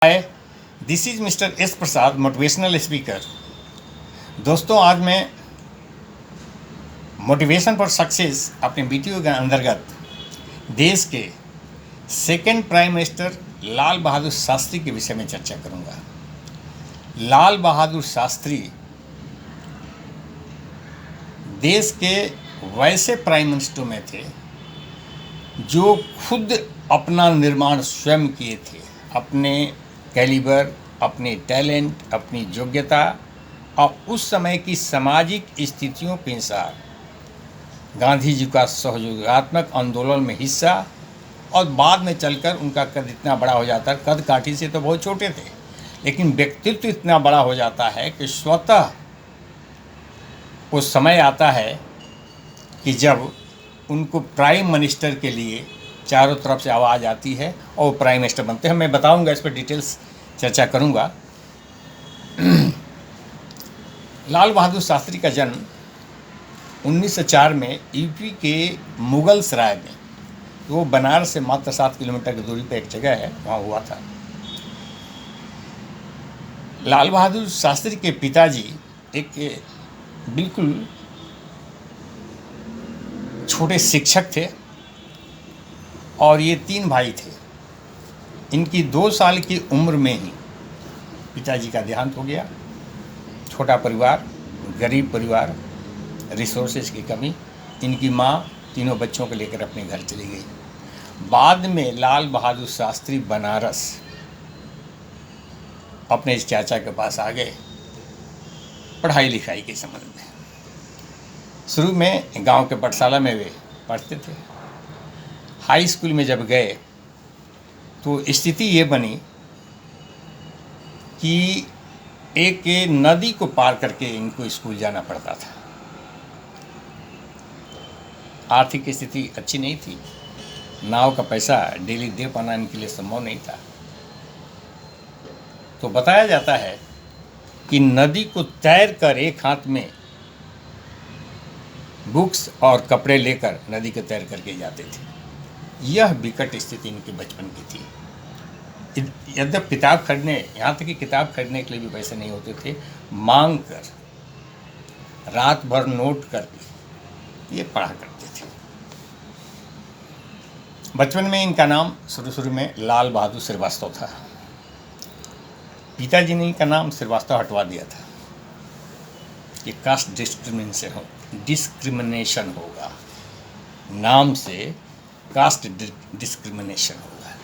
Hi, this is mister S Prasad, motivational speaker. दोस्तों, आज मैं मोटिवेशन फॉर सक्सेस अपने वीडियो के अंतर्गत देश के second prime minister Lal Bahadur Shastri के विषय में चर्चा करूंगा। लाल बहादुर शास्त्री देश के वैसे प्राइम मिनिस्टर में थे जो खुद अपना निर्माण स्वयं किए थे, अपने कैलिबर, अपने टैलेंट, अपनी योग्यता और उस समय की सामाजिक स्थितियों के अनुसार गांधी जी का सहयोगात्मक आंदोलन में हिस्सा, और बाद में चलकर उनका कद इतना बड़ा हो जाता है। कद काठी से तो बहुत छोटे थे, लेकिन व्यक्तित्व इतना बड़ा हो जाता है कि स्वतः उस समय आता है कि जब उनको प्राइम मिनिस्टर के लिए चारों तरफ से आवाज़ आती है और वो प्राइम मिनिस्टर बनते हैं। मैं बताऊंगा, इस पर डिटेल्स चर्चा करूंगा। लाल बहादुर शास्त्री का जन्म 1904 में यूपी के मुगल सराय में, वो बनारस से मात्र 7 किलोमीटर की दूरी पर एक जगह है, वहाँ हुआ था। लाल बहादुर शास्त्री के पिताजी एक बिल्कुल छोटे शिक्षक थे और ये 3 भाई थे। इनकी 2 साल की उम्र में ही पिताजी का देहांत हो गया। छोटा परिवार, गरीब परिवार, रिसोर्सेज की कमी। इनकी माँ तीनों बच्चों को लेकर अपने घर चली गई। बाद में लाल बहादुर शास्त्री बनारस अपने इस चाचा के पास आ गए पढ़ाई लिखाई के संबंध में। शुरू में गांव के पाठशाला में वे पढ़ते थे। हाई स्कूल में जब गए तो स्थिति ये बनी कि एक नदी को पार करके इनको स्कूल जाना पड़ता था। आर्थिक स्थिति अच्छी नहीं थी, नाव का पैसा डेली दे पाना इनके लिए संभव नहीं था। तो बताया जाता है कि नदी को तैर कर एक हाथ में बुक्स और कपड़े लेकर नदी को तैर करके जाते थे। यह विकट स्थिति इनके बचपन की थी। यद्यपि किताब खरीदने, यहाँ तक कि किताब खरीदने के लिए भी पैसे नहीं होते थे, मांग कर, रात भर नोट करके ये पढ़ा करते थे। बचपन में इनका नाम शुरू में लाल बहादुर श्रीवास्तव था। पिताजी ने इनका नाम श्रीवास्तव हटवा दिया था कि कास्ट डिस्क्रिमिनेशन होगा, नाम से कास्ट डिस्क्रिमिनेशन होगा।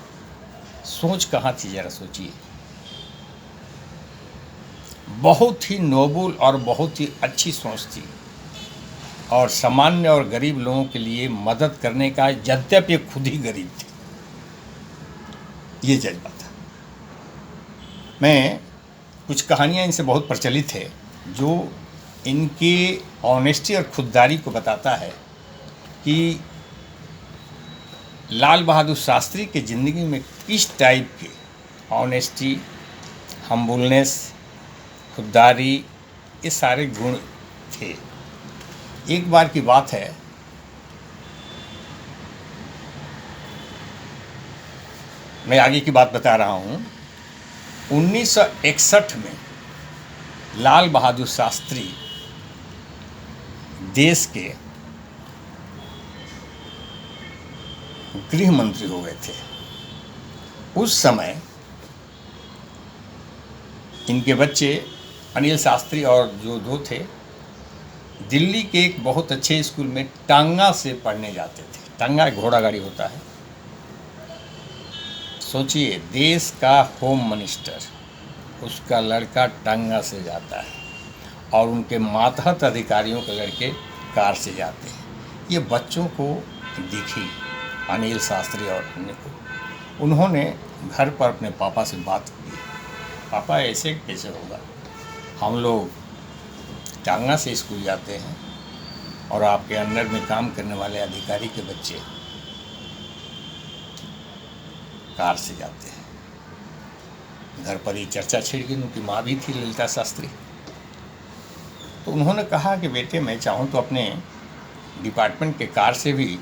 सोच कहाँ थी, जरा सोचिए। बहुत ही नोबल और बहुत ही अच्छी सोच थी, और सामान्य और गरीब लोगों के लिए मदद करने का, यद्यपि ये खुद ही गरीब थे, ये जज्बा था। मैं कुछ कहानियाँ इनसे बहुत प्रचलित है जो इनकी ऑनेस्टी और खुददारी को बताता है कि लाल बहादुर शास्त्री की ज़िंदगी में किस टाइप के ऑनेस्टी, हम्बलनेस, खुददारी, ये सारे गुण थे। एक बार की बात है, मैं आगे की बात बता रहा हूँ। 1961 में लाल बहादुर शास्त्री देश के गृह मंत्री हो गए थे। उस समय इनके बच्चे अनिल शास्त्री और जो 2 थे, दिल्ली के एक बहुत अच्छे स्कूल में टांगा से पढ़ने जाते थे। टांगा एक घोड़ा गाड़ी होता है। सोचिए, देश का होम मिनिस्टर, उसका लड़का टांगा से जाता है, और उनके मातहत अधिकारियों के लड़के कार से जाते हैं। ये बच्चों को दिखी, अनिल शास्त्री और अन्य को। उन्होंने घर पर अपने पापा से बात की, पापा ऐसे कैसे होगा, हम लोग टांगा से स्कूल जाते हैं और आपके अंडर में काम करने वाले अधिकारी के बच्चे कार से जाते हैं। घर पर ही चर्चा छिड़ गई। उनकी माँ भी थी, ललिता शास्त्री। तो उन्होंने कहा कि बेटे, मैं चाहूँ तो अपने डिपार्टमेंट के कार से भी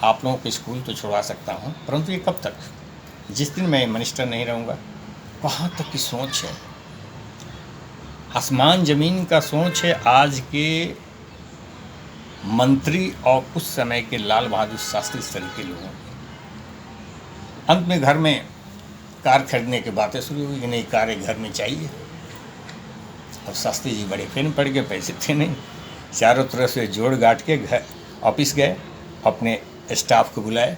आप लोगों को स्कूल तो छुड़वा सकता हूँ, परंतु ये कब तक, जिस दिन मैं मिनिस्टर नहीं रहूँगा। कहाँ तक की सोच है, आसमान ज़मीन का सोच है आज के मंत्री और उस समय के लाल बहादुर शास्त्री इस तरह के लोगों की। अंत में घर में कार खरीदने की बातें शुरू हुई कि नहीं कार घर में चाहिए। अब शास्त्री जी बड़े फेन पड़ गए, पैसे थे नहीं, चारों तरफ से जोड़ गांठ के घर ऑफिस गए, अपने स्टाफ को बुलाए।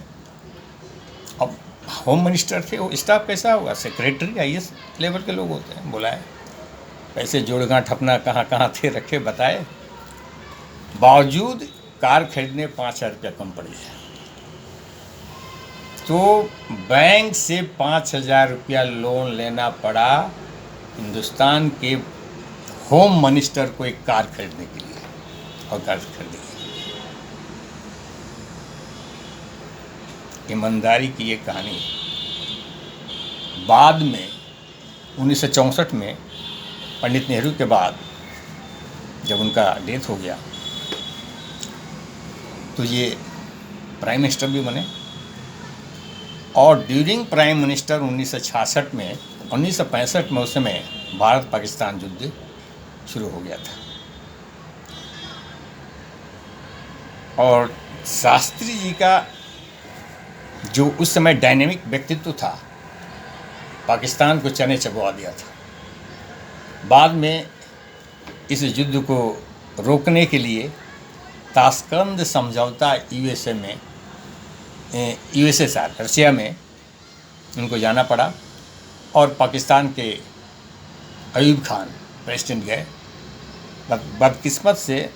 अब होम मिनिस्टर थे, वो स्टाफ कैसा होगा, सेक्रेटरी आईएएस लेवल के लोग होते हैं, बुलाए, पैसे जोड़ गांठ अपना कहाँ कहाँ थे रखे, बताए। बावजूद कार खरीदने 5,000 रुपया कम पड़ गया। तो बैंक से 5,000 रुपया लोन लेना पड़ा हिंदुस्तान के होम मिनिस्टर को एक कार खरीदने के लिए, और कार खरीदी। ईमानदारी की ये कहानी बाद में 1964 में पंडित नेहरू के बाद जब उनका डेथ हो गया तो ये प्राइम मिनिस्टर भी बने, और ड्यूरिंग प्राइम मिनिस्टर 1966 में 1965 में उस समय भारत पाकिस्तान युद्ध शुरू हो गया था। और शास्त्री जी का जो उस समय डायनेमिक व्यक्तित्व था, पाकिस्तान को चने चबवा दिया था। बाद में इस युद्ध को रोकने के लिए ताशकंद समझौता यूएसएसआर रशिया में उनको जाना पड़ा, और पाकिस्तान के अयूब खान प्रेसिडेंट गए। बदकिस्मत से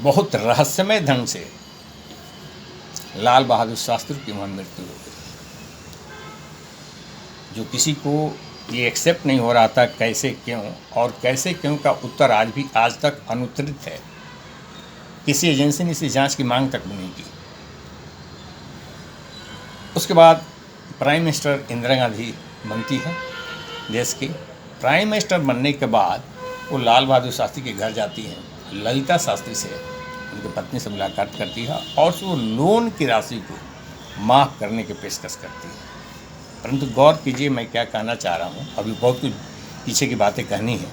बहुत रहस्यमय ढंग से लाल बहादुर शास्त्री की वहाँ मृत्यु हो गई, जो किसी को ये एक्सेप्ट नहीं हो रहा था कैसे क्यों, और कैसे क्यों का उत्तर आज तक अनुत्तरित है। किसी एजेंसी ने इसी जांच की मांग तक नहीं की। उसके बाद प्राइम मिनिस्टर इंदिरा गांधी बनती है देश की। प्राइम मिनिस्टर बनने के बाद वो लाल बहादुर शास्त्री के घर जाती हैं, ललिता शास्त्री से, उनकी पत्नी से मुलाकात करती है, और वो लोन की राशि को माफ़ करने की पेशकश करती है। परंतु गौर कीजिए, मैं क्या कहना चाह रहा हूँ, अभी बहुत कुछ पीछे की बातें कहनी है,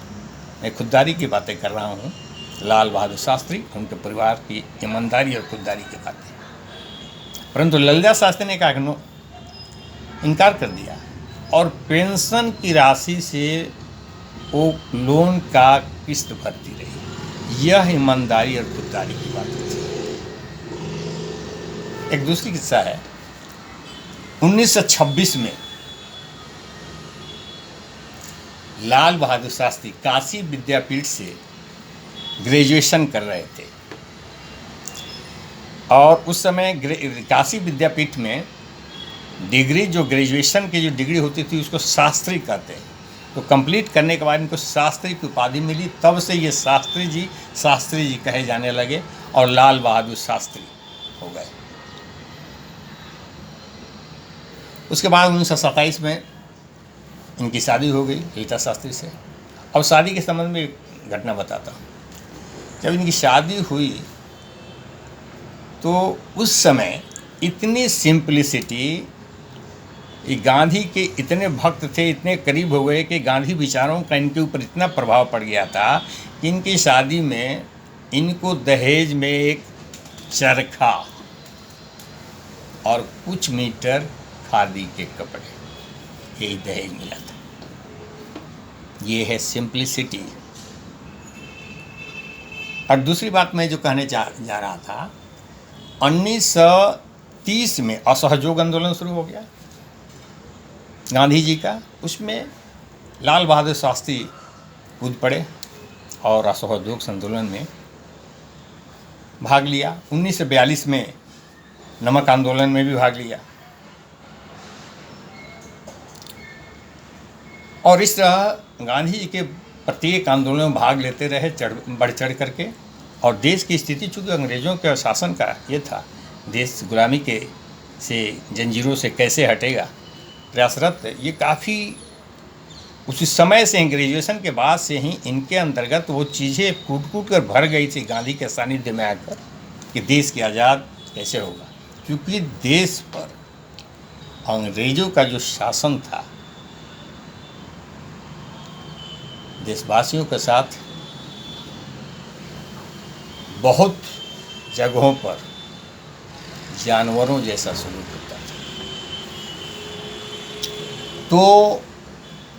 मैं खुददारी की बातें कर रहा हूँ, लाल बहादुर शास्त्री उनके परिवार की ईमानदारी और खुददारी की बातें। परंतु ललिता शास्त्री ने कहा नो, इनकार कर दिया, और पेंशन की राशि से वो लोन का किस्त भरती रही। यह ईमानदारी और खुददारी की बात थी। एक दूसरी किस्सा है, 1926 में लाल बहादुर शास्त्री काशी विद्यापीठ से ग्रेजुएशन कर रहे थे, और उस समय काशी विद्यापीठ में डिग्री, जो ग्रेजुएशन की जो डिग्री होती थी उसको शास्त्री कहते हैं। तो कंप्लीट करने के बाद इनको शास्त्री की उपाधि मिली, तब से ये शास्त्री जी कहे जाने लगे और लाल बहादुर शास्त्री हो गए। उसके बाद 1927 में इनकी शादी हो गई ललिता शास्त्री से। अब शादी के संबंध में एक घटना बताता हूँ। जब इनकी शादी हुई तो उस समय इतनी सिंपलिसिटी, गांधी के इतने भक्त थे, इतने करीब हो गए कि गांधी विचारों का इनके ऊपर इतना प्रभाव पड़ गया था कि इनकी शादी में इनको दहेज में एक चरखा और कुछ मीटर खादी के कपड़े, यही दहेज मिला था। ये है सिंपलिसिटी। और दूसरी बात मैं जो कहने जा रहा था, 1930 में असहयोग आंदोलन शुरू हो गया गांधी जी का। उसमें लाल बहादुर शास्त्री कूद पड़े और असहयोग आंदोलन में भाग लिया। 1942 में नमक आंदोलन में भी भाग लिया, और इस तरह गांधी जी के प्रत्येक आंदोलन में भाग लेते रहे, बढ़ चढ़ करके। और देश की स्थिति चूँकि अंग्रेज़ों के शासन का ये था, देश गुलामी के से जंजीरों से कैसे हटेगा, प्रयासरत, ये काफ़ी उस समय से ग्रेजुएशन के बाद से ही इनके अंतर्गत वो चीज़ें कूट कूट कर भर गई थी गांधी के सानिध्य में आकर, कि देश की आज़ाद कैसे होगा। क्योंकि देश पर अंग्रेजों का जो शासन था देशवासियों के साथ बहुत जगहों पर जानवरों जैसा सलूक होता था। तो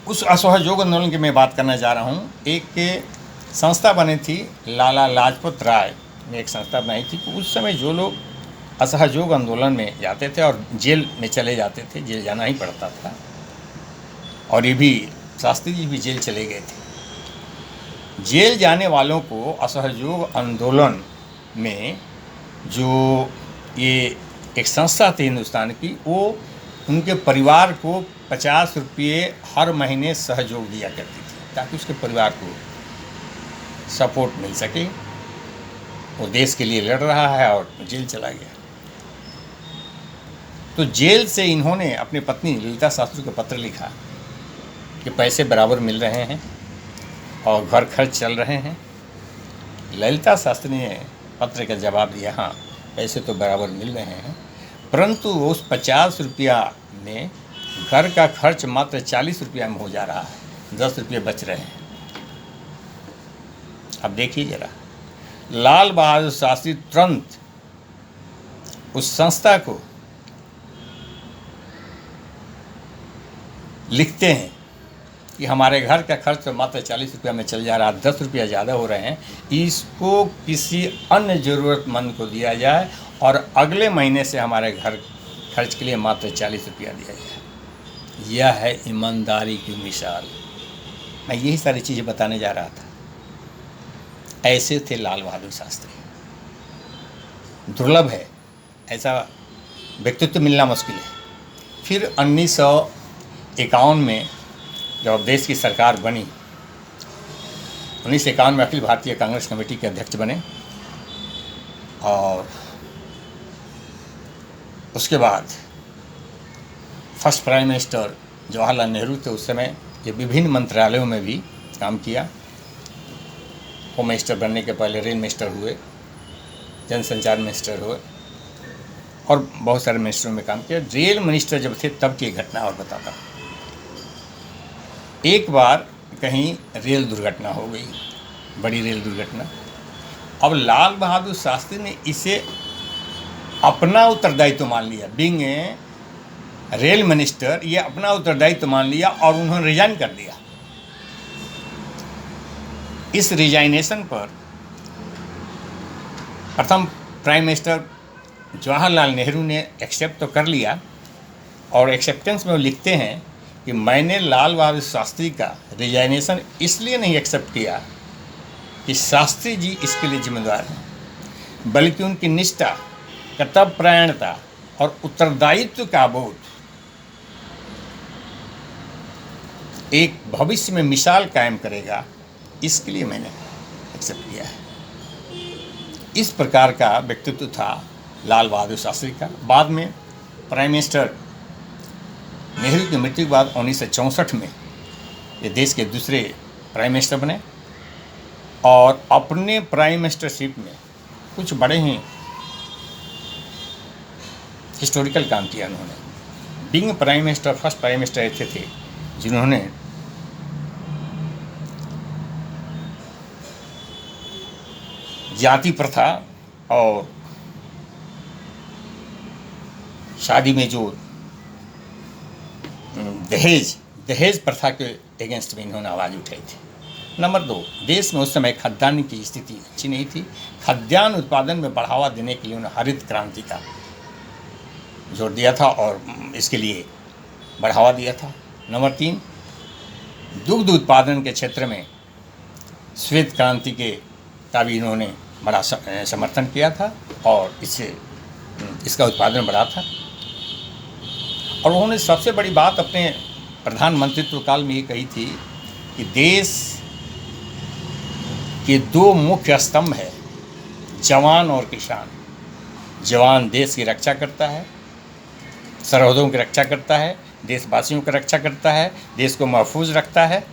उस असहयोग आंदोलन की मैं बात करना चाह रहा हूँ। एक संस्था बनी थी, लाला लाजपत राय ने एक संस्था बनाई थी कि उस समय जो लोग असहयोग आंदोलन में जाते थे और जेल में चले जाते थे, जेल जाना ही पड़ता था, और ये भी शास्त्री जी भी जेल चले गए थे। जेल जाने वालों को असहयोग आंदोलन में जो ये एक संस्था थी हिंदुस्तान की, वो उनके परिवार को 50 रुपये हर महीने सहयोग दिया करती थी ताकि उसके परिवार को सपोर्ट मिल सके। वो देश के लिए लड़ रहा है और जेल चला गया। तो जेल से इन्होंने अपनी पत्नी ललिता शास्त्री को पत्र लिखा कि पैसे बराबर मिल रहे हैं और घर खर्च चल रहे हैं। ललिता शास्त्री ने पत्र का जवाब दिया, हाँ पैसे तो बराबर मिल रहे हैं, परंतु उस 50 रुपया में घर का खर्च मात्र 40 रुपया में हो जा रहा है, 10 रुपये बच रहे हैं। अब देखिए जरा, लाल बहादुर शास्त्री तुरंत उस संस्था को लिखते हैं कि हमारे घर का खर्च तो मात्र 40 रुपया में चल जा रहा है, 10 रुपया ज़्यादा हो रहे हैं, इसको किसी अन्य ज़रूरतमंद को दिया जाए और अगले महीने से हमारे घर खर्च के लिए मात्र 40 रुपया दिया जाए। यह है ईमानदारी की मिसाल। मैं यही सारी चीज़ें बताने जा रहा था। ऐसे थे लाल बहादुर शास्त्री। दुर्लभ है, ऐसा व्यक्तित्व मिलना मुश्किल है। फिर 1951 में जब देश की सरकार बनी, 1951 में अखिल भारतीय कांग्रेस कमेटी के अध्यक्ष बने, और उसके बाद first prime minister Jawaharlal Nehru थे उस समय। ये विभिन्न मंत्रालयों में भी काम किया। होम मिनिस्टर बनने के पहले रेल मिनिस्टर हुए, जनसंचार मिनिस्टर हुए, और बहुत सारे मिनिस्टरों में काम किया। रेल मिनिस्टर जब थे तब की घटना और बताता हूँ। एक बार कहीं रेल दुर्घटना हो गई, बड़ी रेल दुर्घटना। अब लाल बहादुर शास्त्री ने इसे अपना उत्तरदायित्व मान लिया। बीइंग ए रेल मिनिस्टर, ये अपना उत्तरदायित्व मान लिया और उन्होंने रिजाइन कर दिया। इस रिजाइनेशन पर प्रथम प्राइम मिनिस्टर जवाहरलाल नेहरू ने एक्सेप्ट तो कर लिया, और एक्सेप्टेंस में वो लिखते हैं कि मैंने लाल बहादुर शास्त्री का रिजाइनेशन इसलिए नहीं एक्सेप्ट किया कि शास्त्री जी इसके लिए जिम्मेदार हैं, बल्कि उनकी निष्ठा, कर्तव्यपरायणता और उत्तरदायित्व का बोध एक भविष्य में मिसाल कायम करेगा, इसके लिए मैंने एक्सेप्ट किया है। इस प्रकार का व्यक्तित्व था लाल बहादुर शास्त्री का। बाद में प्राइम मिनिस्टर नेहरू की मृत्यु के बाद 1964 में ये देश के दूसरे प्राइम मिनिस्टर बने, और अपने प्राइम मिनिस्टरशिप में कुछ बड़े ही हिस्टोरिकल काम किया उन्होंने। Being prime minister, first prime minister ऐसे थे जिन्होंने जाति प्रथा और शादी में जो दहेज प्रथा के अगेंस्ट में इन्होंने आवाज़ उठाई थी। नंबर 2, देश में उस समय खाद्यान्न की स्थिति अच्छी नहीं थी। खाद्यान्न उत्पादन में बढ़ावा देने के लिए उन्होंने हरित क्रांति का जोर दिया था और इसके लिए बढ़ावा दिया था। नंबर 3, दुग्ध उत्पादन के क्षेत्र में श्वेत क्रांति का भी इन्होंने बड़ा समर्थन किया था और इसका उत्पादन बढ़ा था। और उन्होंने सबसे बड़ी बात अपने प्रधानमंत्रित्व काल में ये कही थी कि देश के 2 मुख्य स्तंभ है, जवान और किसान। जवान देश की रक्षा करता है, सरहदों की रक्षा करता है, देशवासियों की रक्षा करता है, देश को महफूज रखता है,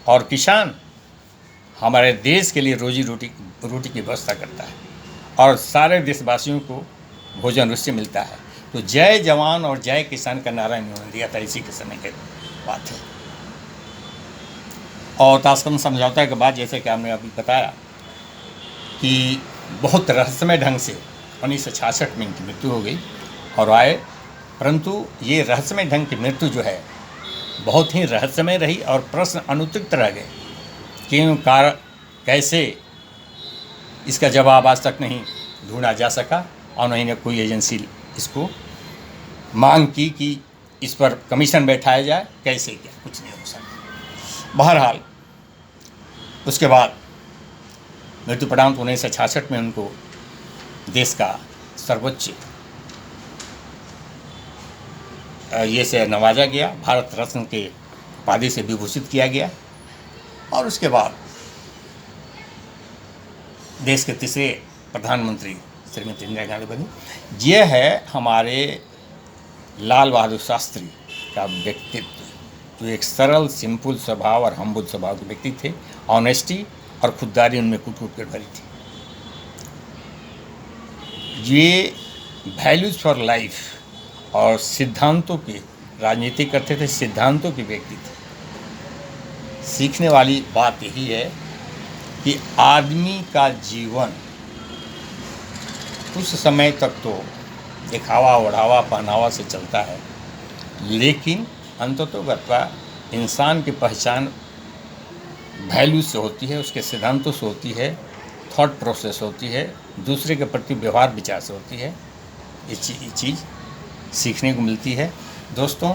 और किसान हमारे देश के लिए रोजी रोटी की व्यवस्था करता है और सारे देशवासियों को भोजन उससे मिलता है। तो जय जवान और जय किसान का नारा इन्होंने दिया था, इसी के समय की बात है। और ताशकंद समझौता के बाद, जैसे कि आपने अभी बताया कि बहुत रहस्यमय ढंग से 1966 में इनकी मृत्यु हो गई और आए, परंतु ये रहस्यमय ढंग की मृत्यु जो है बहुत ही रहस्यमय रही और प्रश्न अनुत्तरित रह गए। क्यों, कारण, कैसे, इसका जवाब आज तक नहीं ढूंढा जा सका और नहीं ने कोई एजेंसी इसको मांग की कि इस पर कमीशन बैठाया जाए, कैसे क्या, कुछ नहीं हो सका। बहरहाल उसके बाद मृत्युपरांत 1966 में उनको देश का सर्वोच्च ये से नवाजा गया, भारत रत्न के उपाधि से विभूषित किया गया। और उसके बाद देश के तीसरे प्रधानमंत्री श्रीमती इंदिरा गांधी बनी। यह है हमारे लाल बहादुर शास्त्री का व्यक्तित्व, जो एक सरल, सिंपल स्वभाव और हम्बल स्वभाव के व्यक्ति थे। ऑनेस्टी और खुददारी उनमें कूट कूट कर भरी थी। ये वैल्यूज फॉर लाइफ और सिद्धांतों की राजनीति करते थे, सिद्धांतों के व्यक्ति थे। सीखने वाली बात यही है कि आदमी का जीवन कुछ समय तक तो दिखावा, ओढ़ावा, पहनावा से चलता है, लेकिन अंततोगत्वा इंसान की पहचान वैल्यू से होती है, उसके सिद्धांतों से होती है, थॉट प्रोसेस होती है, दूसरे के प्रति व्यवहार विचार से होती है। ये चीज़ सीखने को मिलती है। दोस्तों,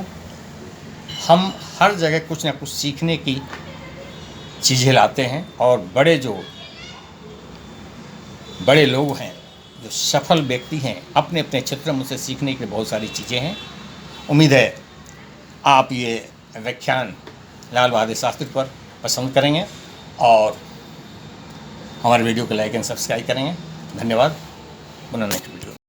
हम हर जगह कुछ ना कुछ सीखने की चीज़ें लाते हैं और बड़े लोग हैं, जो सफल व्यक्ति हैं, अपने अपने क्षेत्र में उनसे सीखने के लिए बहुत सारी चीज़ें हैं। उम्मीद है आप ये व्याख्यान लाल बहादुर शास्त्री पर पसंद करेंगे और हमारे वीडियो को लाइक एंड सब्सक्राइब करेंगे। धन्यवाद। पुनः नेक्स्ट वीडियो।